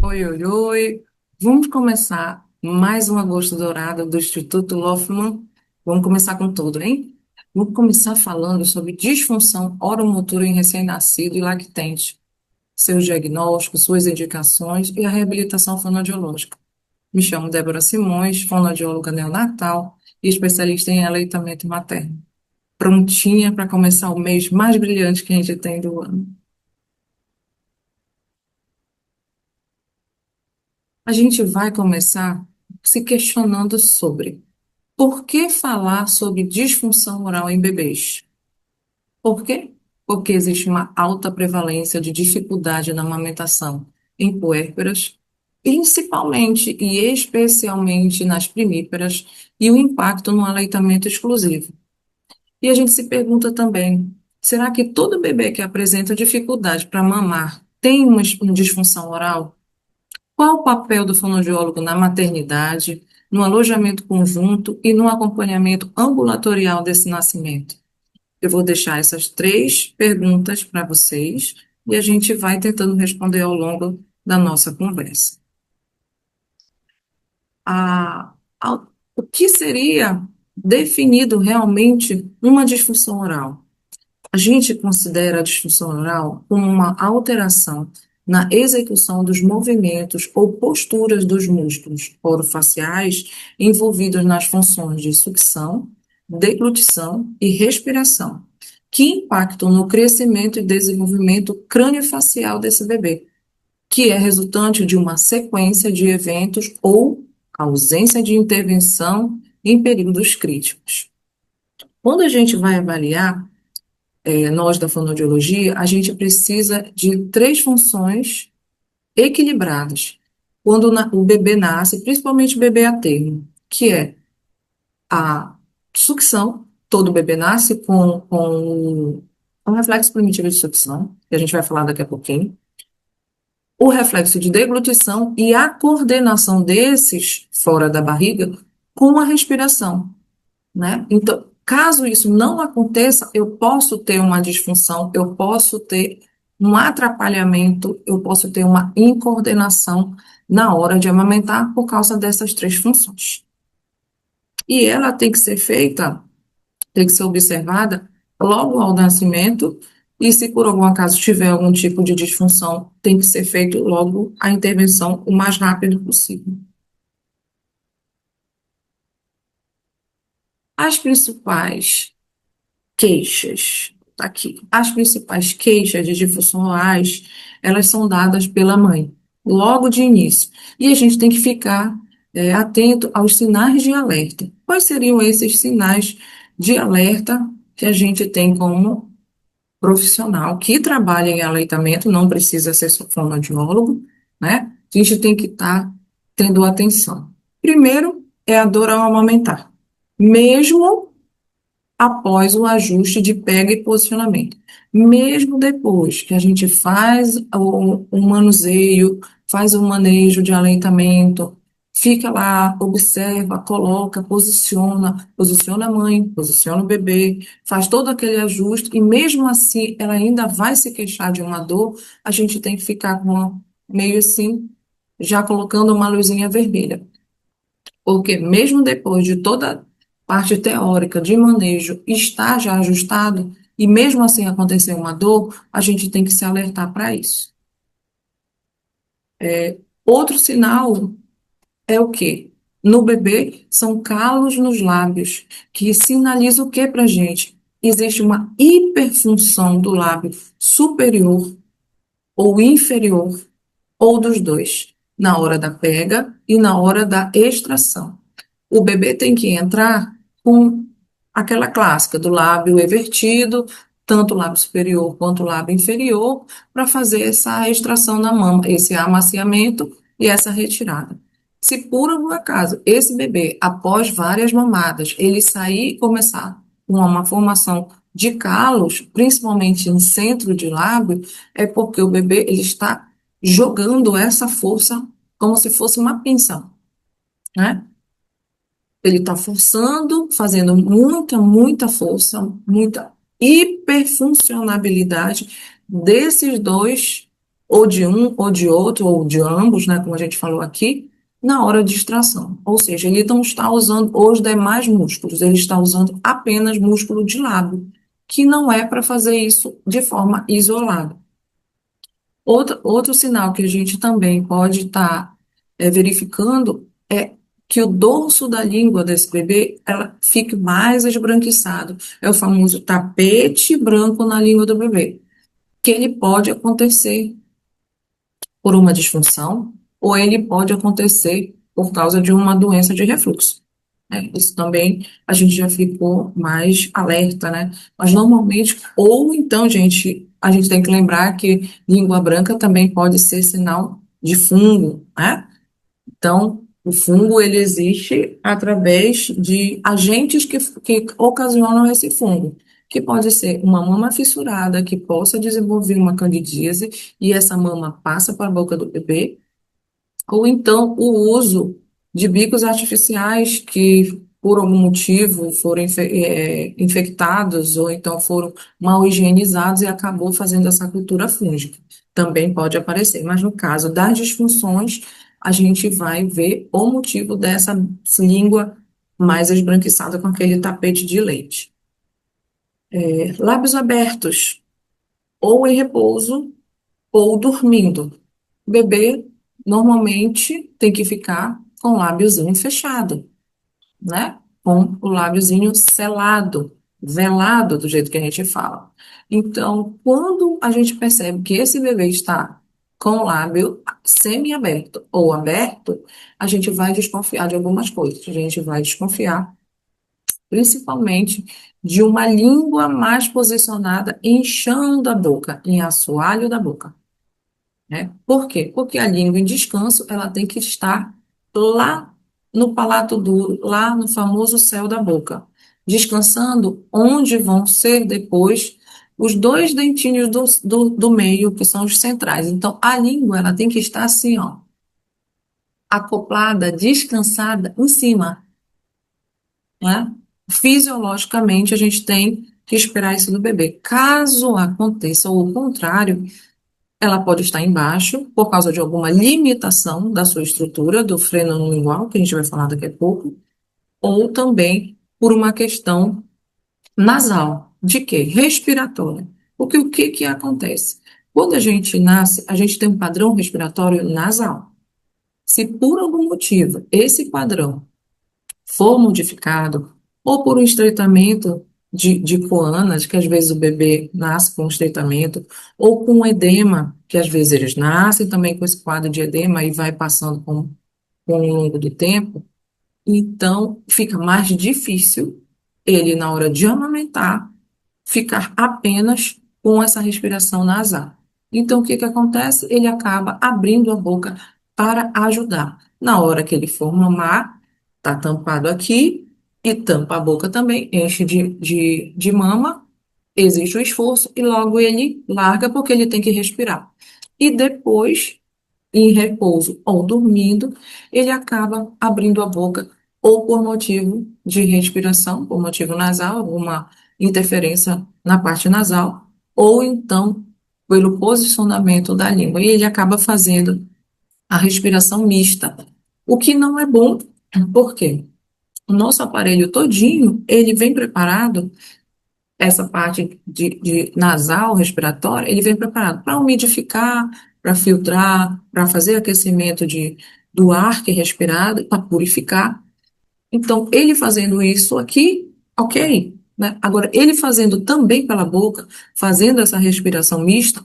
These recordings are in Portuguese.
Oi, oi, oi. Vamos começar mais um Agosto Dourado do Instituto Loffman. Vamos começar com tudo, hein? Vamos começar falando sobre disfunção oromotora em recém-nascido e lactente, seus diagnósticos, suas indicações e a reabilitação fonoaudiológica. Me chamo Débora Simões, fonoaudióloga neonatal e especialista em aleitamento materno. Prontinha para começar o mês mais brilhante que a gente tem do ano. A gente vai começar se questionando sobre por que falar sobre disfunção oral em bebês? Por quê? Porque existe uma alta prevalência de dificuldade na amamentação em puérperas, principalmente e especialmente nas primíparas, e o impacto no aleitamento exclusivo. E a gente se pergunta também, será que todo bebê que apresenta dificuldade para mamar tem uma disfunção oral? Qual o papel do fonoaudiólogo na maternidade, no alojamento conjunto e no acompanhamento ambulatorial desse nascimento? Eu vou deixar essas três perguntas para vocês e a gente vai tentando responder ao longo da nossa conversa. A, o que seria definido realmente uma disfunção oral? A gente considera a disfunção oral como uma alteração na execução dos movimentos ou posturas dos músculos orofaciais envolvidos nas funções de sucção, deglutição e respiração, que impactam no crescimento e desenvolvimento craniofacial desse bebê, que é resultante de uma sequência de eventos ou ausência de intervenção em períodos críticos. Quando a gente vai avaliar nós da fonoaudiologia, a gente precisa de três funções equilibradas. Quando o bebê nasce, principalmente o bebê a termo, que é a sucção, todo bebê nasce com um reflexo primitivo de sucção, que a gente vai falar daqui a pouquinho, o reflexo de deglutição e a coordenação desses fora da barriga com a respiração, né? Então, caso isso não aconteça, eu posso ter uma disfunção, eu posso ter um atrapalhamento, eu posso ter uma incoordenação na hora de amamentar por causa dessas três funções. E ela tem que ser feita, tem que ser observada logo ao nascimento, e se por algum acaso tiver algum tipo de disfunção, tem que ser feito logo a intervenção o mais rápido possível. As principais queixas. Tá aqui. As principais queixas de difusão orais, elas são dadas pela mãe, logo de início. E a gente tem que ficar atento aos sinais de alerta. Quais seriam esses sinais de alerta que a gente tem como profissional que trabalha em aleitamento, não precisa ser só fonoaudiólogo, né? A gente tem que estar tendo atenção. Primeiro é a dor ao amamentar. Mesmo após o ajuste de pega e posicionamento. Mesmo depois que a gente faz o manuseio, faz o manejo de aleitamento, fica lá, observa, coloca, posiciona a mãe, posiciona o bebê, faz todo aquele ajuste e mesmo assim ela ainda vai se queixar de uma dor, a gente tem que ficar com meio assim, já colocando uma luzinha vermelha. Porque mesmo depois de toda a parte teórica de manejo estar já ajustado, e mesmo assim acontecer uma dor, a gente tem que se alertar para isso. Outro sinal é o quê? No bebê, são calos nos lábios, que sinaliza o que para a gente? Existe uma hiperfunção do lábio superior ou inferior, ou dos dois, na hora da pega e na hora da extração. O bebê tem que entrar com aquela clássica do lábio evertido, tanto o lábio superior quanto o lábio inferior, para fazer essa extração na mama, esse amaciamento e essa retirada. Se por algum acaso esse bebê, após várias mamadas, ele sair e começar com uma formação de calos, principalmente em centro de lábio, é porque o bebê ele está jogando essa força como se fosse uma pinça, né? Ele está forçando, fazendo muita força, muita hiperfuncionabilidade desses dois, ou de um, ou de outro, ou de ambos, né, como a gente falou aqui, na hora de extração. Ou seja, ele não está usando os demais músculos, ele está usando apenas músculo de lábio, que não é para fazer isso de forma isolada. Outro sinal que a gente também pode estar verificando é que o dorso da língua desse bebê ela fique mais esbranquiçado. É o famoso tapete branco na língua do bebê, que ele pode acontecer por uma disfunção, ou ele pode acontecer por causa de uma doença de refluxo. Né? Isso também a gente já ficou mais alerta, né? Mas normalmente, ou então, gente, a gente tem que lembrar que língua branca também pode ser sinal de fungo, né? Então, o fungo ele existe através de agentes que ocasionam esse fungo, que pode ser uma mama fissurada que possa desenvolver uma candidíase e essa mama passa para a boca do bebê, ou então o uso de bicos artificiais que, por algum motivo, foram infectados ou então foram mal higienizados e acabou fazendo essa cultura fúngica. Também pode aparecer, mas no caso das disfunções, a gente vai ver o motivo dessa língua mais esbranquiçada com aquele tapete de leite. Lábios abertos, ou em repouso, ou dormindo. O bebê normalmente tem que ficar com o lábiozinho fechado, né? Com o lábiozinho selado, velado, do jeito que a gente fala. Então, quando a gente percebe que esse bebê está com o lábio semi-aberto ou aberto, a gente vai desconfiar de algumas coisas. A gente vai desconfiar, principalmente, de uma língua mais posicionada, inchando a boca, em assoalho da boca, né? Por quê? Porque a língua em descanso, ela tem que estar lá no palato duro, lá no famoso céu da boca, descansando onde vão ser depois os dois dentinhos do meio, que são os centrais. Então, a língua, ela tem que estar assim, ó, acoplada, descansada em cima, né? Fisiologicamente, a gente tem que esperar isso do bebê. Caso aconteça o contrário, ela pode estar embaixo por causa de alguma limitação da sua estrutura, do freno lingual, que a gente vai falar daqui a pouco, ou também por uma questão nasal. De quê? Respiratória. Porque o que que acontece? Quando a gente nasce, a gente tem um padrão respiratório nasal. Se por algum motivo esse padrão for modificado, ou por um estreitamento de coanas, que às vezes o bebê nasce com estreitamento, ou com edema, que às vezes eles nascem também com esse quadro de edema e vai passando com o longo do tempo, então fica mais difícil ele, na hora de amamentar, ficar apenas com essa respiração nasal. Então, o que que acontece? Ele acaba abrindo a boca para ajudar. Na hora que ele for mamar, está tampado aqui e tampa a boca também, enche de mama, existe o esforço e logo ele larga porque ele tem que respirar. E depois em repouso ou dormindo, ele acaba abrindo a boca ou por motivo de respiração, por motivo nasal, alguma interferência na parte nasal, ou então pelo posicionamento da língua. E ele acaba fazendo a respiração mista, o que não é bom, por quê? O nosso aparelho todinho, ele vem preparado essa parte de nasal, respiratória, ele vem preparado para umidificar, para filtrar, para fazer aquecimento do ar que é respirado, para purificar. Então, ele fazendo isso aqui, ok, né? Agora, ele fazendo também pela boca, fazendo essa respiração mista,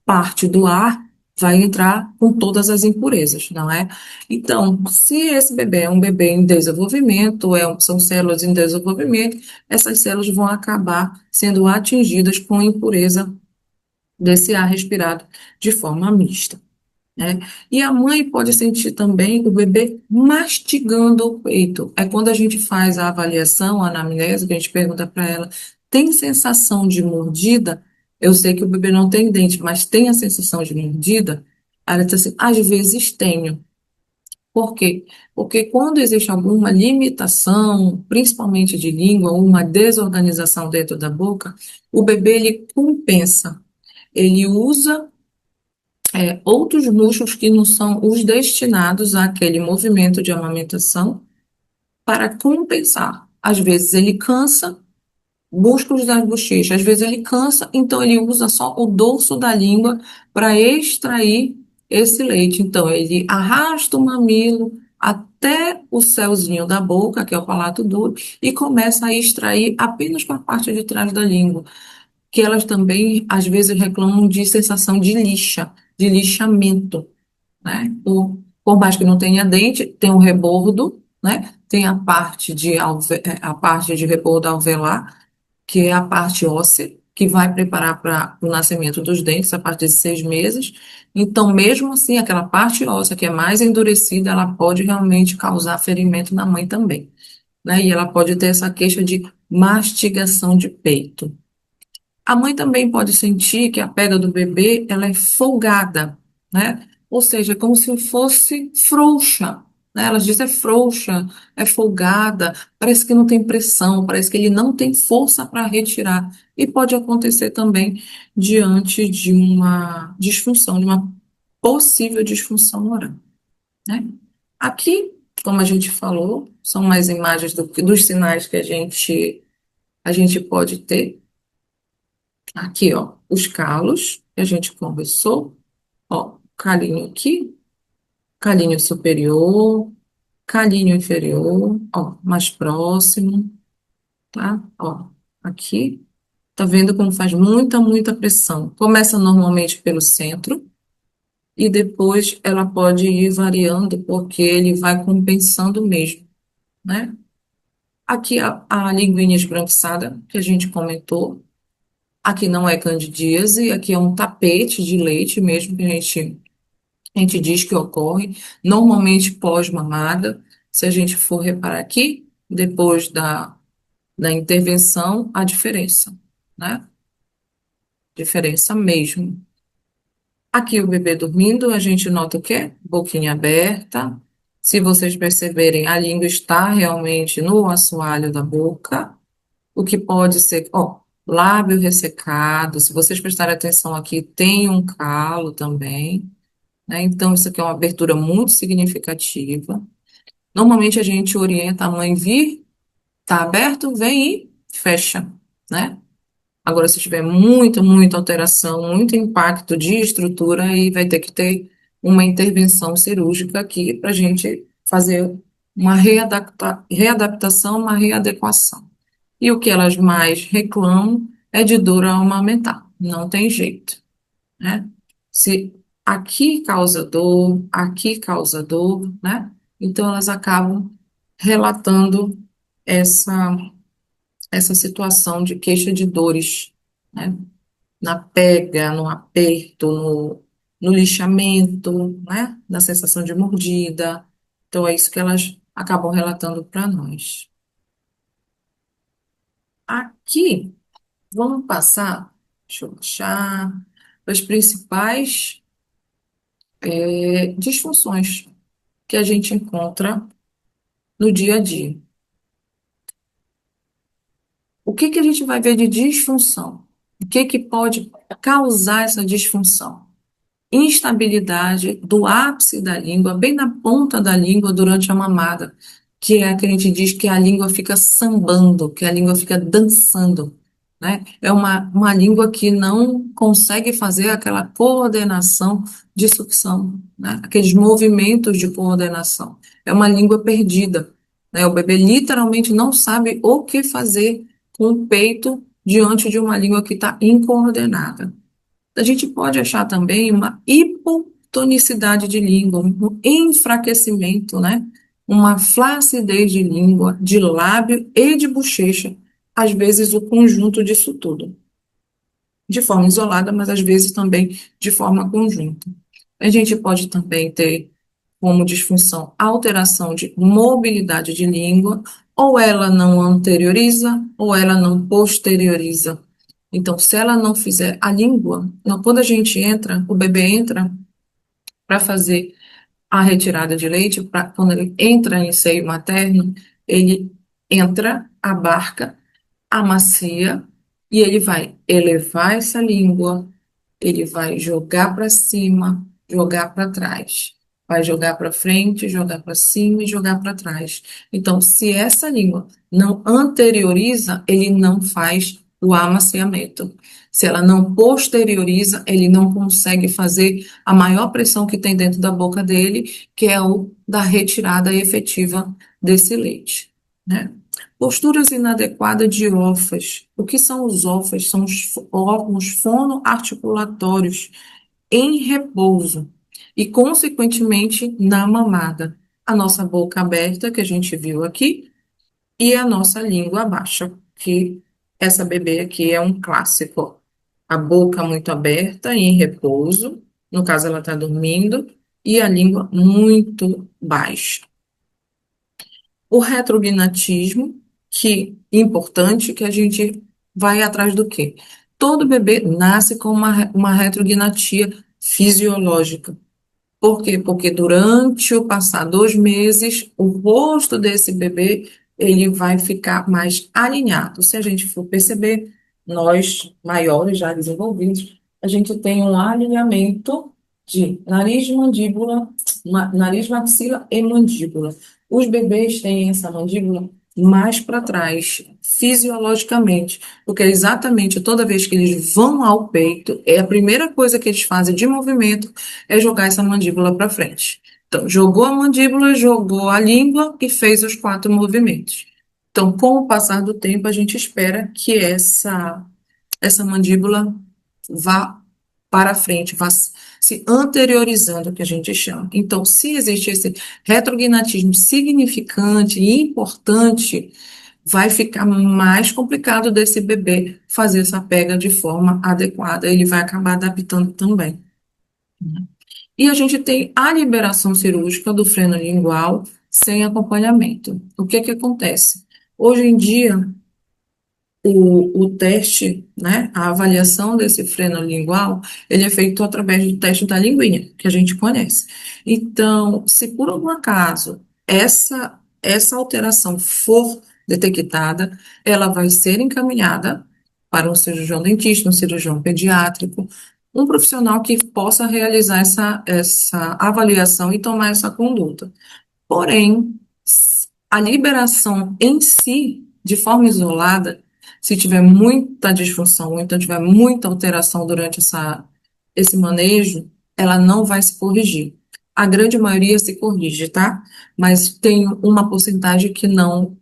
parte do ar vai entrar com todas as impurezas, não é? Então, se esse bebê é um bebê em desenvolvimento, são células em desenvolvimento, essas células vão acabar sendo atingidas com impureza desse ar respirado de forma mista, né? E a mãe pode sentir também o bebê mastigando o peito. É quando a gente faz a avaliação, a anamnese, que a gente pergunta para ela, tem sensação de mordida? Eu sei que o bebê não tem dente, mas tem a sensação de mordida? Ela diz assim, às vezes tenho. Por quê? Porque quando existe alguma limitação, principalmente de língua, ou uma desorganização dentro da boca, o bebê ele compensa. Ele usa outros músculos que não são os destinados àquele movimento de amamentação para compensar. Às vezes ele cansa, músculos das bochechas, às vezes ele cansa, então ele usa só o dorso da língua para extrair esse leite. Então ele arrasta o mamilo até o céuzinho da boca, que é o palato duro, e começa a extrair apenas com a parte de trás da língua, que elas também às vezes reclamam de sensação de lixa, de lixamento, né? Por mais que não tenha dente, tem um rebordo, né? Tem a parte de rebordo alveolar, que é a parte óssea, que vai preparar para o nascimento dos dentes a partir de 6 meses. Então, mesmo assim, aquela parte óssea que é mais endurecida, ela pode realmente causar ferimento na mãe também, né? E ela pode ter essa queixa de mastigação de peito. A mãe também pode sentir que a pega do bebê, ela é folgada, né? Ou seja, como se fosse frouxa, né? Ela diz é frouxa, é folgada, parece que não tem pressão, parece que ele não tem força para retirar. E pode acontecer também diante de uma disfunção, de uma possível disfunção oral, né? Aqui, como a gente falou, são mais imagens dos sinais que a gente pode ter. Aqui, ó, os calos que a gente conversou, ó, calinho aqui, calinho superior, calinho inferior, ó, mais próximo, tá? Ó, aqui, tá vendo como faz muita, muita pressão. Começa normalmente pelo centro e depois ela pode ir variando porque ele vai compensando mesmo, né? Aqui a linguinha esbranquiçada que a gente comentou. Aqui não é candidíase, aqui é um tapete de leite mesmo que a gente diz que ocorre, normalmente pós-mamada. Se a gente for reparar aqui, depois da intervenção, a diferença, né? Diferença mesmo. Aqui o bebê dormindo, a gente nota o quê? Boquinha aberta. Se vocês perceberem, a língua está realmente no assoalho da boca. O que pode ser, ó, lábio ressecado. Se vocês prestarem atenção aqui, tem um calo também, né? Então, isso aqui é uma abertura muito significativa. Normalmente a gente orienta a mãe vir, tá aberto, vem e fecha, né? Agora, se tiver muita, muita alteração, muito impacto de estrutura, aí vai ter que ter uma intervenção cirúrgica aqui para a gente fazer uma readaptação, uma readequação. E o que elas mais reclamam é de dor ao amamentar. Não tem jeito, né? Se aqui causa dor, né? Então elas acabam relatando essa, essa situação de queixa de dores, né? Na pega, no aperto, no lixamento, né? Na sensação de mordida. Então é isso que elas acabam relatando para nós. Aqui vamos passar, deixa eu achar, as principais disfunções que a gente encontra no dia a dia. O que que a gente vai ver de disfunção? O que que pode causar essa disfunção? Instabilidade do ápice da língua, bem na ponta da língua durante a mamada, que é a que a gente diz que a língua fica sambando, que a língua fica dançando, né? É uma língua que não consegue fazer aquela coordenação de sucção, né? Aqueles movimentos de coordenação. É uma língua perdida, né? O bebê literalmente não sabe o que fazer com o peito diante de uma língua que está incoordenada. A gente pode achar também uma hipotonicidade de língua, um enfraquecimento, né? Uma flacidez de língua, de lábio e de bochecha, às vezes o conjunto disso tudo, de forma isolada, mas às vezes também de forma conjunta. A gente pode também ter como disfunção alteração de mobilidade de língua, ou ela não anterioriza, ou ela não posterioriza. Então, se ela não fizer a língua, não, quando a gente entra, o bebê entra para fazer a retirada de leite, quando ele entra em seio materno, ele entra, abarca, amacia, e ele vai elevar essa língua, ele vai jogar para cima, jogar para trás. Vai jogar para frente, jogar para cima e jogar para trás. Então, se essa língua não anterioriza, ele não faz o amaciamento. Se ela não posterioriza, ele não consegue fazer a maior pressão que tem dentro da boca dele, que é o da retirada efetiva desse leite, né? Posturas inadequadas de ófas. O que são os ófas? São os órgãos fonoarticulatórios em repouso e, consequentemente, na mamada. A nossa boca aberta, que a gente viu aqui, e a nossa língua baixa, que essa bebê aqui é um clássico. A boca muito aberta, em repouso, no caso ela está dormindo, e a língua muito baixa. O retrognatismo, que é importante, que a gente vai atrás do quê? Todo bebê nasce com uma retrognatia fisiológica. Por quê? Porque durante o passar dos meses, o rosto desse bebê ele vai ficar mais alinhado. Se a gente for perceber, nós maiores, já desenvolvidos, a gente tem um alinhamento de nariz, mandíbula, nariz, maxila e mandíbula. Os bebês têm essa mandíbula mais para trás, fisiologicamente, porque exatamente toda vez que eles vão ao peito, é a primeira coisa que eles fazem de movimento é jogar essa mandíbula para frente. Então, jogou a mandíbula, jogou a língua e fez os quatro movimentos. Então, com o passar do tempo, a gente espera que essa mandíbula vá para frente, vá se anteriorizando, que a gente chama. Então, se existe esse retrognatismo significante e importante, vai ficar mais complicado desse bebê fazer essa pega de forma adequada. Ele vai acabar adaptando também. E a gente tem a liberação cirúrgica do freno lingual sem acompanhamento. O que que acontece? Hoje em dia, o teste, né, a avaliação desse freno lingual, ele é feito através do teste da linguinha, que a gente conhece. Então, se por algum acaso essa alteração for detectada, ela vai ser encaminhada para um cirurgião dentista, um cirurgião pediátrico, um profissional que possa realizar essa avaliação e tomar essa conduta. Porém, a liberação em si, de forma isolada, se tiver muita disfunção, ou então tiver muita alteração durante esse manejo, ela não vai se corrigir. A grande maioria se corrige, tá? Mas tem uma porcentagem que não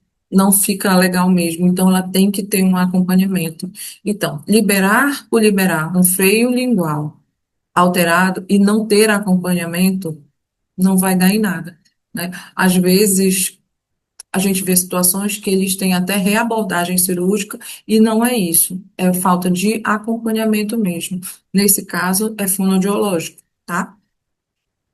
fica legal mesmo, então ela tem que ter um acompanhamento. Então, liberar por liberar um freio lingual alterado e não ter acompanhamento não vai dar em nada, né? Às vezes, a gente vê situações que eles têm até reabordagem cirúrgica e não é isso, é falta de acompanhamento mesmo. Nesse caso, é fonoaudiológico, tá?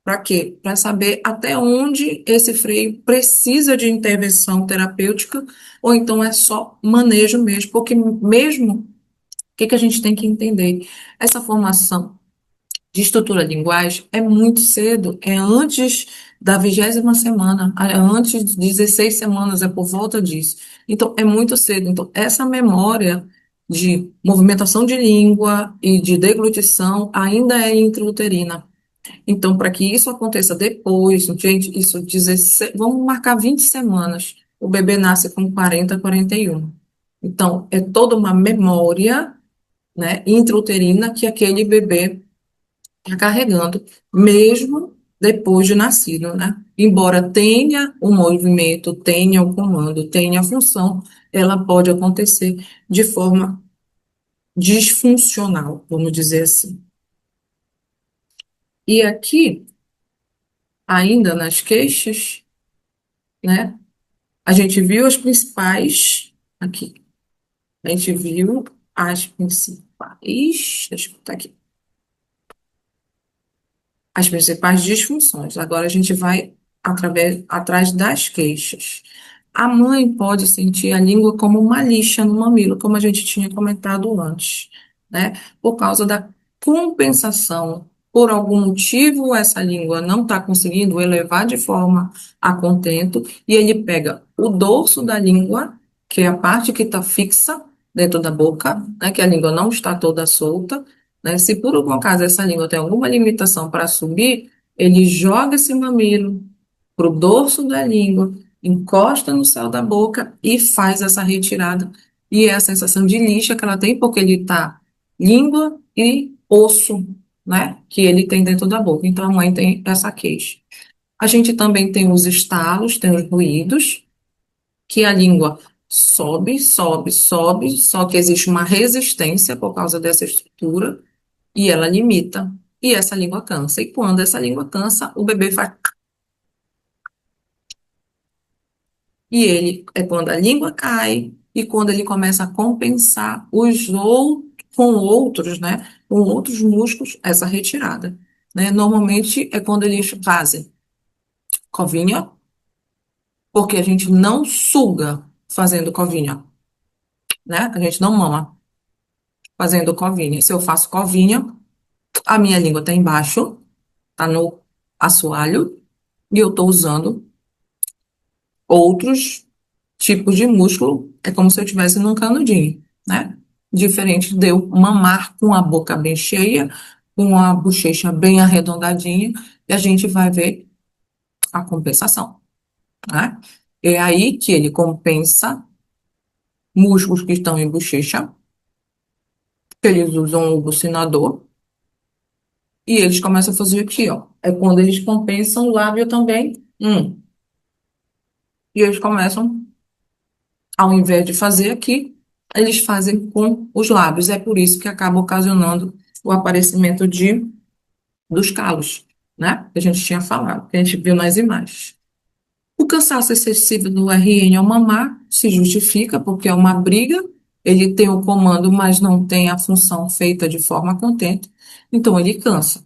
Para quê? Para saber até onde esse freio precisa de intervenção terapêutica ou então é só manejo mesmo, porque mesmo, o que que a gente tem que entender? Essa formação de estrutura linguagem é muito cedo, é antes da 20ª semana, é antes de 16 semanas, é por volta disso. Então, é muito cedo. Então, essa memória de movimentação de língua e de deglutição ainda é intrauterina. Então, para que isso aconteça depois, gente, isso 16, vamos marcar 20 semanas. O bebê nasce com 40, 41. Então, é toda uma memória, né, intrauterina que aquele bebê está carregando, mesmo depois de nascido, né? Embora tenha o movimento, tenha o comando, tenha a função, ela pode acontecer de forma disfuncional, vamos dizer assim. E aqui, ainda nas queixas, né? A gente viu as principais, aqui, a gente viu as principais, deixa eu botar aqui, as principais disfunções. Agora a gente vai atrás das queixas. A mãe pode sentir a língua como uma lixa no mamilo, como a gente tinha comentado antes, né? Por causa da compensação. Por algum motivo, essa língua não está conseguindo elevar de forma a contento, e ele pega o dorso da língua, que é a parte que está fixa dentro da boca, né? Que a língua não está toda solta, né? Se por algum acaso essa língua tem alguma limitação para subir, ele joga esse mamilo para o dorso da língua, encosta no céu da boca e faz essa retirada. E é a sensação de lixa que ela tem, porque ele está língua e osso, né? Que ele tem dentro da boca. Então a mãe tem essa queixa. A gente também tem os estalos, tem os ruídos, que a língua sobe, sobe, sobe, só que existe uma resistência por causa dessa estrutura e ela limita. E essa língua cansa. E quando essa língua cansa, o bebê faz. E ele é quando a língua cai e quando ele começa a compensar com outros, né? Com outros músculos, essa retirada. Né? Normalmente é quando eles fazem covinha, porque a gente não suga fazendo covinha, né? A gente não mama fazendo covinha. Se eu faço covinha, a minha língua está embaixo, está no assoalho, e eu estou usando outros tipos de músculo, é como se eu estivesse num canudinho, né? Diferente de eu mamar com a boca bem cheia, com a bochecha bem arredondadinha, e a gente vai ver a compensação, né? É aí que ele compensa músculos que estão em bochecha, que eles usam o bucinador, e eles começam a fazer aqui, ó. É quando eles compensam o lábio também, e eles começam, ao invés de fazer aqui, eles fazem com os lábios. É por isso que acaba ocasionando o aparecimento dos calos, né? Que a gente tinha falado, que a gente viu nas imagens. O cansaço excessivo do RN ao mamar se justifica porque é uma briga, ele tem o comando, mas não tem a função feita de forma contente, então ele cansa.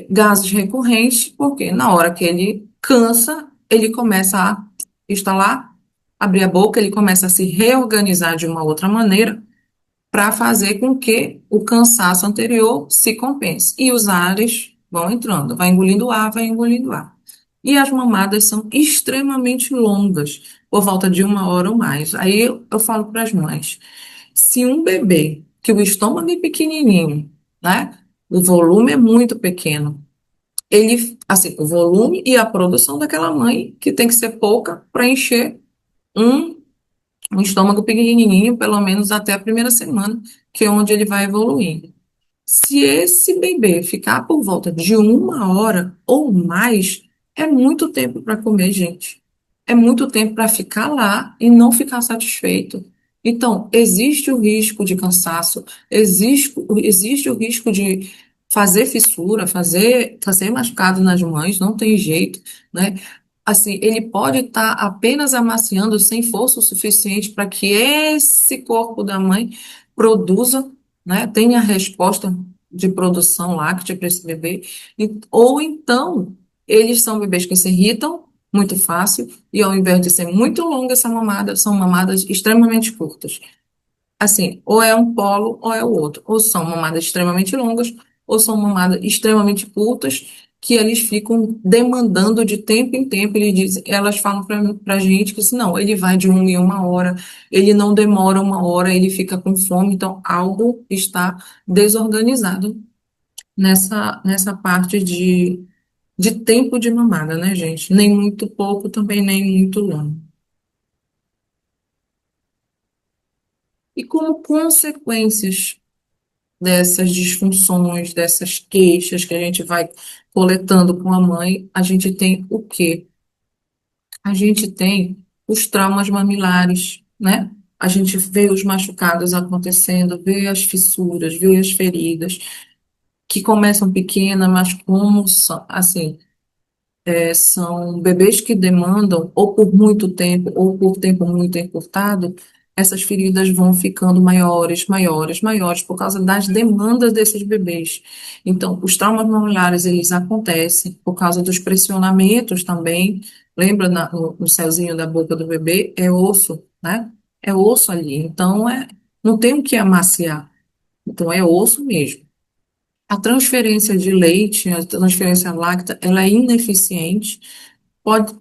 Gases recorrentes, porque na hora que ele cansa, ele começa a estalar, abrir a boca, ele começa a se reorganizar de uma outra maneira para fazer com que o cansaço anterior se compense. E os ares vão entrando, vai engolindo ar, vai engolindo ar. E as mamadas são extremamente longas, por volta de 1 hora ou mais. Aí eu falo para as mães, se um bebê, que o estômago é pequenininho, né? O volume é muito pequeno, ele, assim, o volume e a produção daquela mãe, que tem que ser pouca para encher um, um estômago pequenininho, pelo menos até a primeira semana, que é onde ele vai evoluindo. Se esse bebê ficar por volta de 1 hora ou mais, é muito tempo para comer, gente. É muito tempo para ficar lá e não ficar satisfeito. Então, existe o risco de cansaço, existe o risco de fazer fissura, fazer machucado nas mães, não tem jeito, né? Assim, ele pode estar apenas amaciando sem força o suficiente para que esse corpo da mãe produza, né, tenha a resposta de produção láctea para esse bebê, ou então eles são bebês que se irritam muito fácil e ao invés de ser muito longa essa mamada, são mamadas extremamente curtas. Assim, ou é um polo ou é o outro. Ou são mamadas extremamente longas, ou são mamadas extremamente curtas, que eles ficam demandando de tempo em tempo. Elas falam para a gente que assim, não, ele vai de 1 em 1 hora, ele não demora 1 hora, ele fica com fome, então algo está desorganizado nessa parte de tempo de mamada, né, gente? Nem muito pouco, também nem muito longo. E como consequências dessas disfunções, dessas queixas que a gente vai coletando com a mãe, a gente tem o quê? A gente tem os traumas mamilares, né? A gente vê os machucados acontecendo, vê as fissuras, vê as feridas, que começam pequenas, mas como são, assim, são bebês que demandam, ou por muito tempo, ou por tempo muito encurtado, essas feridas vão ficando maiores, maiores, maiores, por causa das demandas desses bebês. Então, os traumas mamulares, eles acontecem por causa dos pressionamentos também. Lembra no céuzinho da boca do bebê? É osso, né? É osso ali. Então, não tem o que amaciar. Então, é osso mesmo. A transferência de leite, a transferência láctea, ela é ineficiente,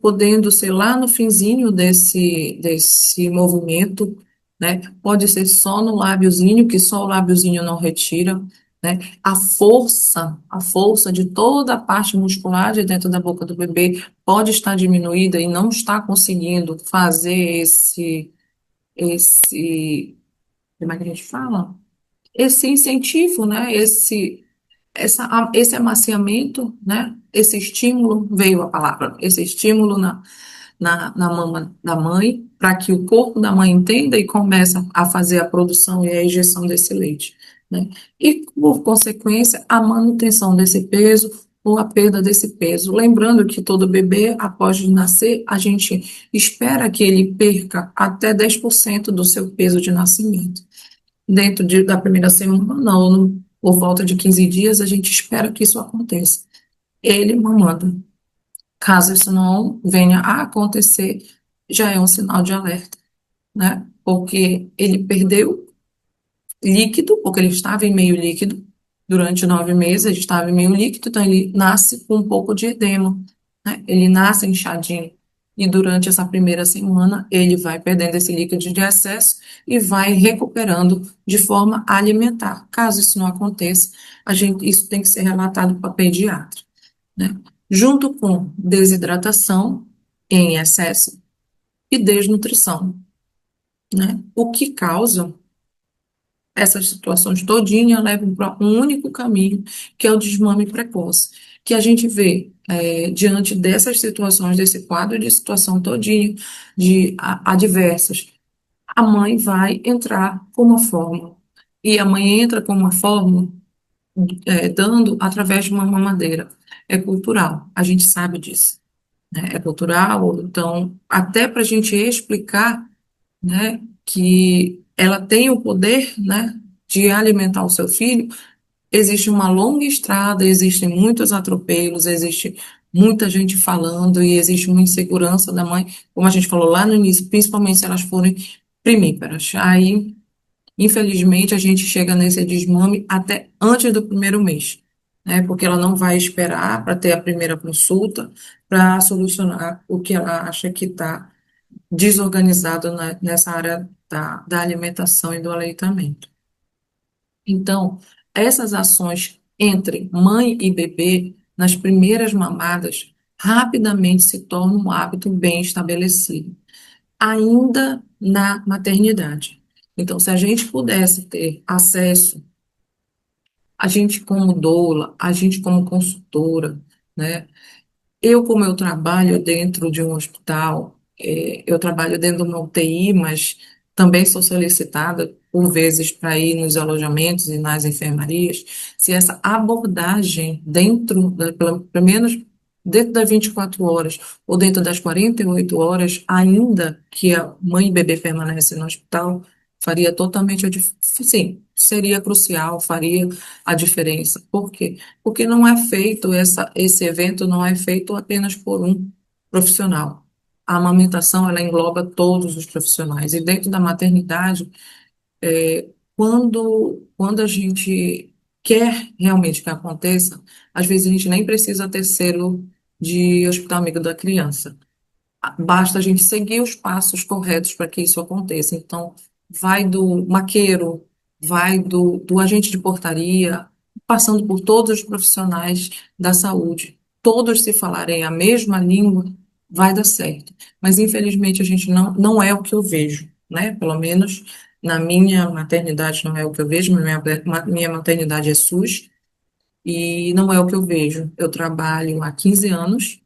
podendo ser lá no finzinho desse movimento, né? Pode ser só no lábiozinho, que só o lábiozinho não retira, né? A força de toda a parte muscular de dentro da boca do bebê pode estar diminuída e não está conseguindo fazer esse, como é que a gente fala? Esse incentivo, né? Esse amaciamento, né? Esse estímulo, veio a palavra, esse estímulo na mama da mãe, para que o corpo da mãe entenda e comece a fazer a produção e a ejeção desse leite, né? E, por consequência, a manutenção desse peso ou a perda desse peso. Lembrando que todo bebê, após nascer, a gente espera que ele perca até 10% do seu peso de nascimento. Dentro da primeira semana, ou por volta de 15 dias, a gente espera que isso aconteça. Ele mamando. Caso isso não venha a acontecer, já é um sinal de alerta, né? Porque ele perdeu líquido, porque ele estava em meio líquido, durante 9 meses ele estava em meio líquido, então ele nasce com um pouco de edema, né? Ele nasce inchadinho. E durante essa primeira semana, ele vai perdendo esse líquido de excesso e vai recuperando de forma alimentar. Caso isso não aconteça, isso tem que ser relatado para a pediatra, né? Junto com desidratação em excesso e desnutrição, né? O que causa essas situações todinhas levam para um único caminho, que é o desmame precoce, que a gente vê diante dessas situações, desse quadro de situação todinho, adversas, a mãe vai entrar com uma fórmula. E a mãe entra com uma fórmula dando através de uma mamadeira. É cultural, a gente sabe disso, né? É cultural, então, até para a gente explicar, né, que ela tem o poder, né, de alimentar o seu filho, existe uma longa estrada, existem muitos atropelos, existe muita gente falando e existe uma insegurança da mãe, como a gente falou lá no início, principalmente se elas forem primíparas. Aí, infelizmente, a gente chega nesse desmame até antes do primeiro mês, né? Porque ela não vai esperar para ter a primeira consulta para solucionar o que ela acha que está desorganizado nessa área da alimentação e do aleitamento. Então, essas ações entre mãe e bebê nas primeiras mamadas rapidamente se tornam um hábito bem estabelecido, ainda na maternidade. Então, se a gente pudesse ter acesso, a gente como doula, a gente como consultora, né? Como eu trabalho dentro de um hospital, eu trabalho dentro de uma UTI, mas também sou solicitada por vezes para ir nos alojamentos e nas enfermarias. Se essa abordagem pelo menos dentro das 24 horas ou dentro das 48 horas, ainda que a mãe e bebê permanecem no hospital, faria totalmente sim, seria crucial, faria a diferença. Por quê? Porque não é feito esse evento não é feito apenas por um profissional. A amamentação, ela engloba todos os profissionais. E dentro da maternidade, quando a gente quer realmente que aconteça, às vezes a gente nem precisa ter selo de Hospital Amigo da Criança. Basta a gente seguir os passos corretos para que isso aconteça. Então, vai do maqueiro, vai do agente de portaria, passando por todos os profissionais da saúde. Todos se falarem a mesma língua, vai dar certo. Mas, infelizmente, a gente não é o que eu vejo, né? Pelo menos na minha maternidade não é o que eu vejo. Minha maternidade é SUS e não é o que eu vejo. Eu trabalho há 15 anos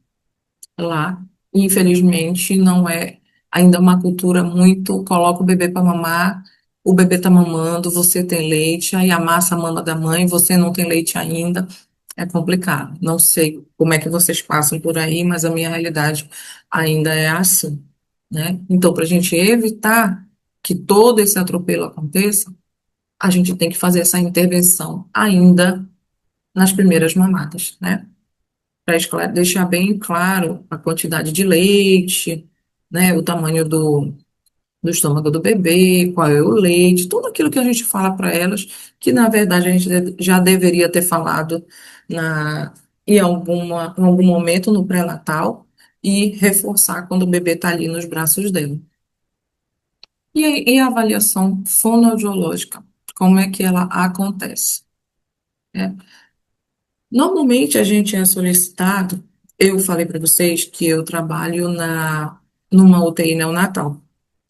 lá. E, infelizmente, não é ainda uma cultura muito, coloca o bebê para mamar, o bebê está mamando, você tem leite, aí amassa a mama da mãe, você não tem leite ainda. É complicado. Não sei como é que vocês passam por aí, mas a minha realidade ainda é assim, né? Então, para a gente evitar que todo esse atropelo aconteça, a gente tem que fazer essa intervenção ainda nas primeiras mamadas, né? Para deixar bem claro a quantidade de leite, né, o tamanho do estômago do bebê, qual é o leite, tudo aquilo que a gente fala para elas, que na verdade a gente já deveria ter falado em algum momento no pré-natal e reforçar quando o bebê está ali nos braços dela. E a avaliação fonoaudiológica, como é que ela acontece? É, Normalmente a gente é solicitado, eu falei para vocês que eu trabalho numa UTI neonatal.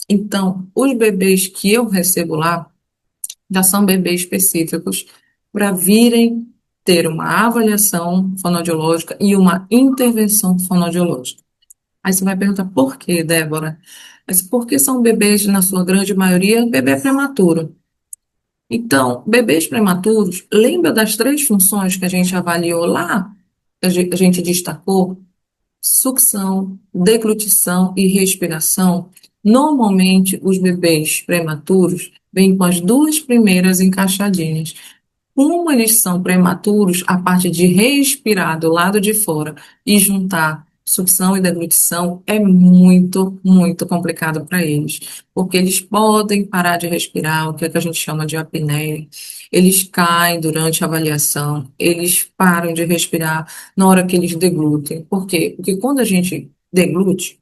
Então, os bebês que eu recebo lá já são bebês específicos para virem ter uma avaliação fonoaudiológica e uma intervenção fonoaudiológica. Aí você vai perguntar por quê, Débora? Mas porque são bebês, na sua grande maioria, bebê prematuro. Então, bebês prematuros, lembra das três funções que a gente avaliou lá? A gente destacou sucção, deglutição e respiração. Normalmente, os bebês prematuros vêm com as duas primeiras encaixadinhas. Como eles são prematuros, a parte de respirar do lado de fora e juntar sucção e deglutição é muito, muito complicado para eles, porque eles podem parar de respirar, o que é que a gente chama de apneia, eles caem durante a avaliação, eles param de respirar na hora que eles deglutem. Por quê? Porque quando a gente deglute,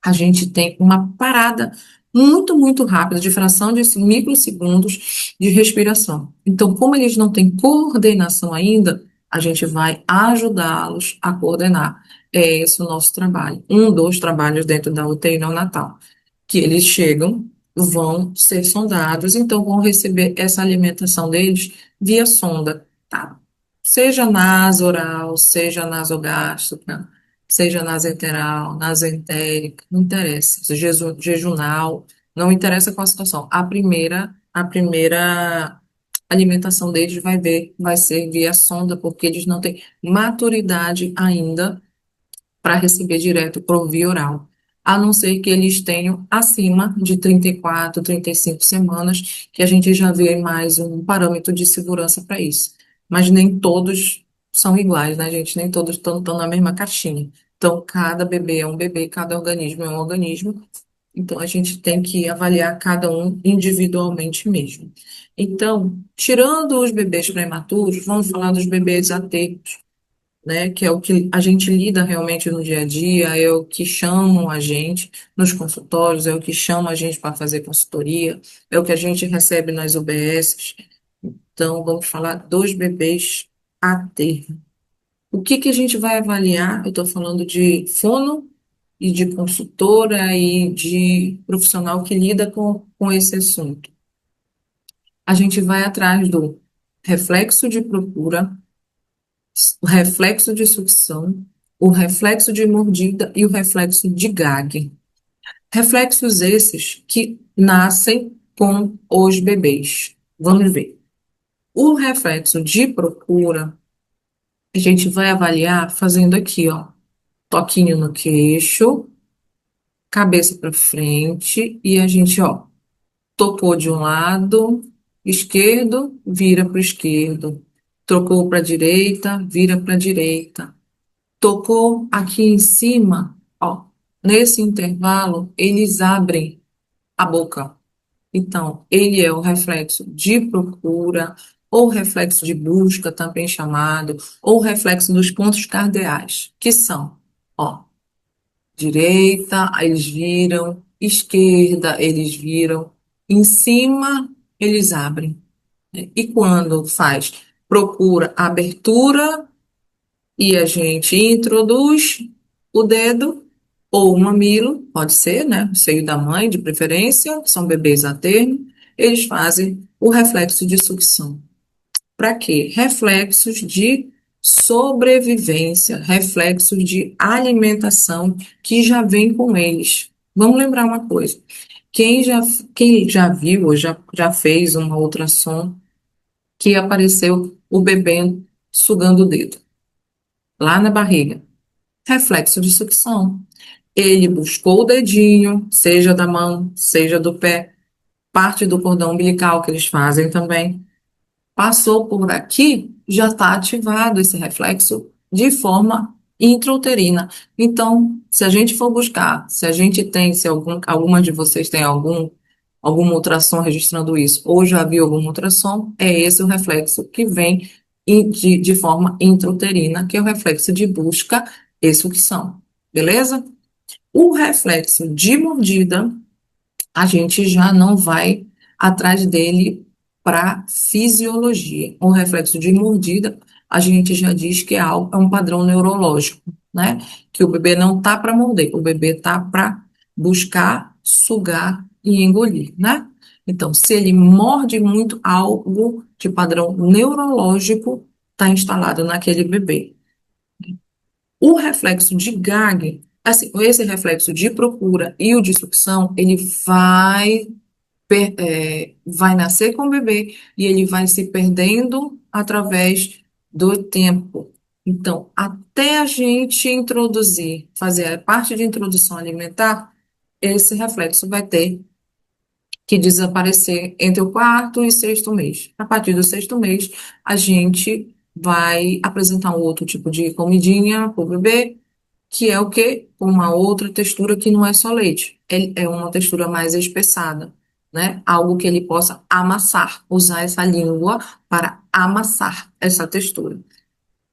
a gente tem uma parada muito, muito rápida, de fração de microsegundos de respiração. Então, como eles não têm coordenação ainda, a gente vai ajudá-los a coordenar. É esse o nosso trabalho. Um dos trabalhos dentro da UTI neonatal, que eles chegam, vão ser sondados, então vão receber essa alimentação deles via sonda, tá? Seja nasoral, seja nasogástrica, seja nasenteral, nasentérica, não interessa, jejunal, não interessa qual a situação. A primeira alimentação deles vai ser via sonda, porque eles não têm maturidade ainda para receber direto por via oral, a não ser que eles tenham acima de 34, 35 semanas, que a gente já vê mais um parâmetro de segurança para isso. Mas nem todos são iguais, né, gente? Nem todos estão na mesma caixinha. Então, cada bebê é um bebê, cada organismo é um organismo. Então, a gente tem que avaliar cada um individualmente mesmo. Então, tirando os bebês prematuros, vamos falar dos bebês a termos, né, que é o que a gente lida realmente no dia a dia, é o que chamam a gente nos consultórios, é o que chama a gente para fazer consultoria, é o que a gente recebe nas UBSs. Então, vamos falar dos bebês a termo. O que que a gente vai avaliar? Eu estou falando de fono e de consultora e de profissional que lida com esse assunto. A gente vai atrás do reflexo de procura, o reflexo de sucção, o reflexo de mordida e o reflexo de gag. Reflexos esses que nascem com os bebês. Vamos ver. O reflexo de procura, a gente vai avaliar fazendo aqui, ó, toquinho no queixo, cabeça para frente e a gente, ó, tocou de um lado esquerdo, vira para o esquerdo. Trocou para a direita, vira para a direita. Tocou aqui em cima, ó, nesse intervalo, eles abrem a boca. Então, ele é o reflexo de procura, ou reflexo de busca, também chamado, ou reflexo dos pontos cardeais, que são, ó, direita, eles viram, esquerda, eles viram, em cima, eles abrem. E quando faz procura, abertura, e a gente introduz o dedo ou o mamilo, pode ser, né? O seio da mãe, de preferência, são bebês a termo, eles fazem o reflexo de sucção. Para quê? Reflexos de sobrevivência, reflexos de alimentação que já vem com eles. Vamos lembrar uma coisa. Quem já, quem já viu ou já fez uma ultrassom que apareceu o bebê sugando o dedo lá na barriga? Reflexo de sucção. Ele buscou o dedinho, seja da mão, seja do pé, parte do cordão umbilical que eles fazem também. Passou por aqui, já está ativado esse reflexo de forma intrauterina. Então, se a gente for buscar, se a gente tem, se alguma de vocês tem alguma ultrassom registrando isso, ou já viu algum ultrassom, é esse o reflexo que vem de forma intrauterina, que é o reflexo de busca e sucção. Beleza? O reflexo de mordida a gente já não vai atrás dele para fisiologia. O reflexo de mordida, a gente já diz que é algo, é um padrão neurológico, né? Que o bebê não tá para morder, o bebê tá para buscar, sugar e engolir, né? Então, se ele morde muito, algo de padrão neurológico está instalado naquele bebê. O reflexo de gag, assim, esse reflexo de procura e o de sucção, ele vai nascer com o bebê e ele vai se perdendo através do tempo. Então, até a gente introduzir, fazer a parte de introdução alimentar, esse reflexo vai ter que desaparecer entre o quarto e sexto mês. A partir do sexto mês, a gente vai apresentar um outro tipo de comidinha para o bebê, que é o quê? Uma outra textura que não é só leite, é uma textura mais espessada, né? Algo que ele possa amassar, usar essa língua para amassar essa textura.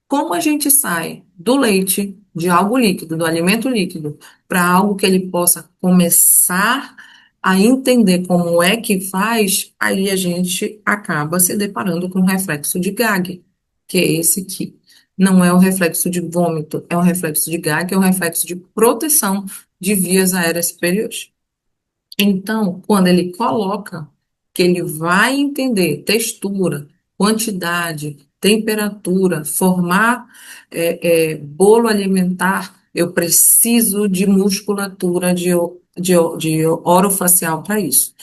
Como a gente sai do leite, de algo líquido, do alimento líquido, para algo que ele possa começar a entender como é que faz, aí a gente acaba se deparando com o reflexo de Gag, que é esse aqui. Não é o reflexo de vômito, é o reflexo de Gag, é o reflexo de proteção de vias aéreas superiores. Então, quando ele coloca que ele vai entender textura, quantidade, temperatura, formar bolo alimentar, eu preciso de musculatura de orofacial para isso.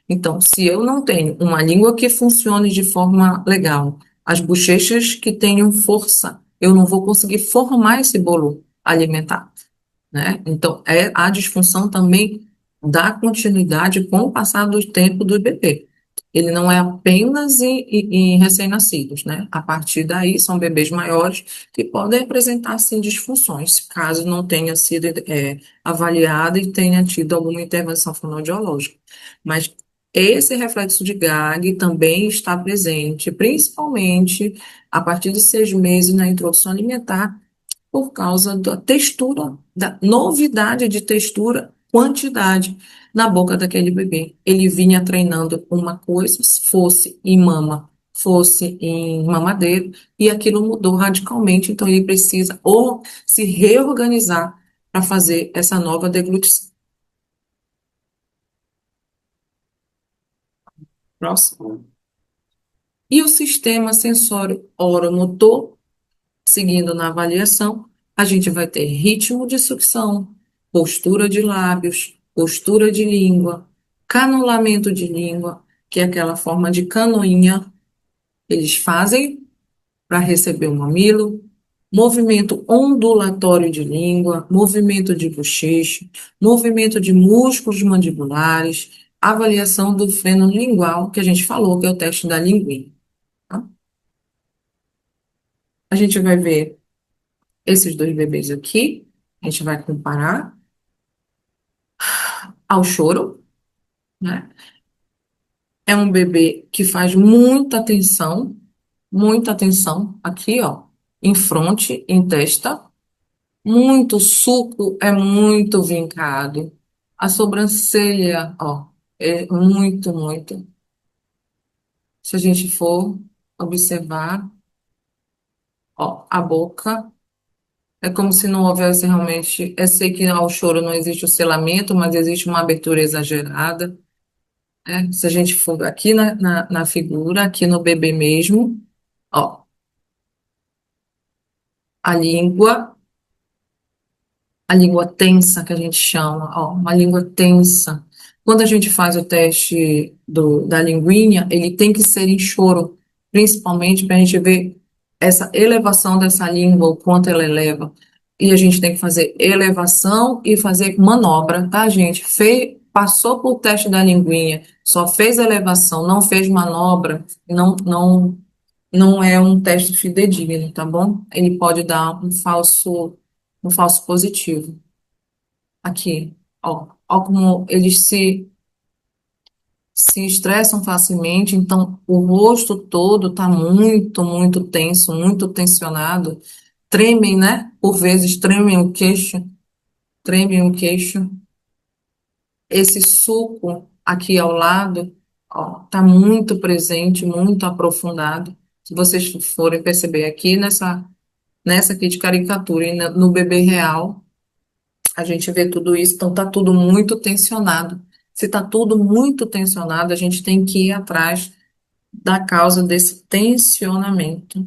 Então, se eu não tenho uma língua que funcione de forma legal, as bochechas que tenham força, eu não vou conseguir formar esse bolo alimentar, né? Então, a disfunção também dá continuidade com o passar do tempo do bebê. Ele não é apenas em recém-nascidos, né? A partir daí, são bebês maiores que podem apresentar, sim, disfunções, caso não tenha sido avaliado e tenha tido alguma intervenção fonoaudiológica. Mas esse reflexo de Gag também está presente, principalmente a partir de 6 meses na introdução alimentar, por causa da textura, da novidade de textura, quantidade na boca daquele bebê. Ele vinha treinando uma coisa, se fosse em mama, fosse em mamadeiro, e aquilo mudou radicalmente, então ele precisa ou se reorganizar para fazer essa nova deglutição. Próximo. E o sistema sensório oromotor, seguindo na avaliação, a gente vai ter ritmo de sucção, postura de lábios, postura de língua, canulamento de língua, que é aquela forma de canoinha, eles fazem para receber o mamilo, movimento ondulatório de língua, movimento de bochecha, movimento de músculos mandibulares, avaliação do freno lingual, que a gente falou, que é o teste da linguinha. Tá? A gente vai ver esses dois bebês aqui, a gente vai comparar ao choro, né? É um bebê que faz muita atenção aqui, ó, em fronte, em testa, muito suco, é muito vincado. A sobrancelha, ó, é muito. Se a gente for observar, ó, a boca, é como se não houvesse realmente. Eu sei que ao choro não existe o selamento, mas existe uma abertura exagerada. Né? Se a gente for aqui na figura, aqui no bebê mesmo, ó, a língua, a língua tensa que a gente chama, ó, uma língua tensa. Quando a gente faz o teste da linguinha, ele tem que ser em choro, principalmente para a gente ver essa elevação dessa língua, o quanto ela eleva. E a gente tem que fazer elevação e fazer manobra, tá, gente? Passou por teste da linguinha, só fez elevação, não fez manobra, não é um teste fidedigno, tá bom? Ele pode dar um falso positivo. Aqui, ó como eles se estressam facilmente, então o rosto todo tá muito tenso, muito tensionado. Tremem, né? Por vezes tremem o queixo. Esse suco aqui ao lado, está muito presente, muito aprofundado. Se vocês forem perceber aqui nessa aqui de caricatura e no bebê real, a gente vê tudo isso, então está tudo muito tensionado. Se está tudo muito tensionado, a gente tem que ir atrás da causa desse tensionamento.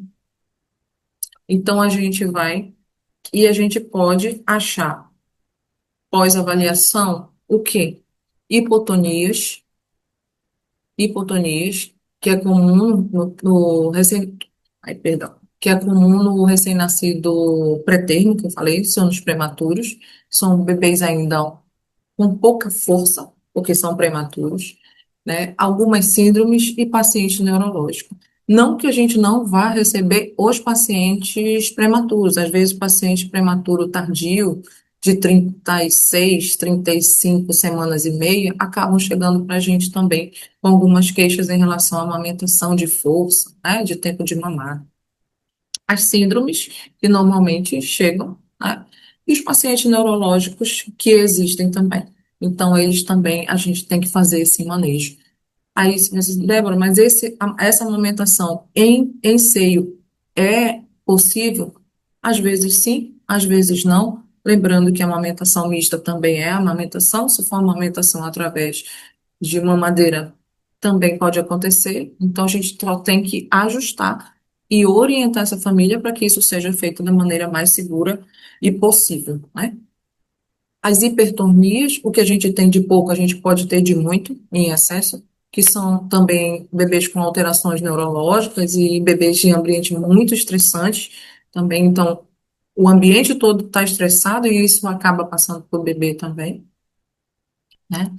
Então a gente vai e a gente pode achar, pós-avaliação, o quê? Hipotonias, hipotonias, que é comum no recém, ai, perdão, que é comum no recém-nascido pré-termo, que eu falei, são os prematuros, são bebês ainda com pouca força, porque são prematuros, né? Algumas síndromes e pacientes neurológicos. Não que a gente não vá receber os pacientes prematuros, às vezes o paciente prematuro tardio, de 36, 35 semanas e meia, acabam chegando para a gente também com algumas queixas em relação à amamentação de força, né, de tempo de mamar. As síndromes que normalmente chegam, né? E os pacientes neurológicos que existem também. Então, eles também, a gente tem que fazer esse manejo. Aí, você diz, Débora, mas essa amamentação em seio é possível? Às vezes sim, às vezes não. Lembrando que a amamentação mista também é amamentação, se for amamentação através de uma madeira, também pode acontecer. Então, a gente só tem que ajustar e orientar essa família para que isso seja feito da maneira mais segura e possível, né? As hipertonias, o que a gente tem de pouco, a gente pode ter de muito em excesso, que são também bebês com alterações neurológicas e bebês em ambiente muito estressante também. Então, o ambiente todo está estressado e isso acaba passando para o bebê também, né?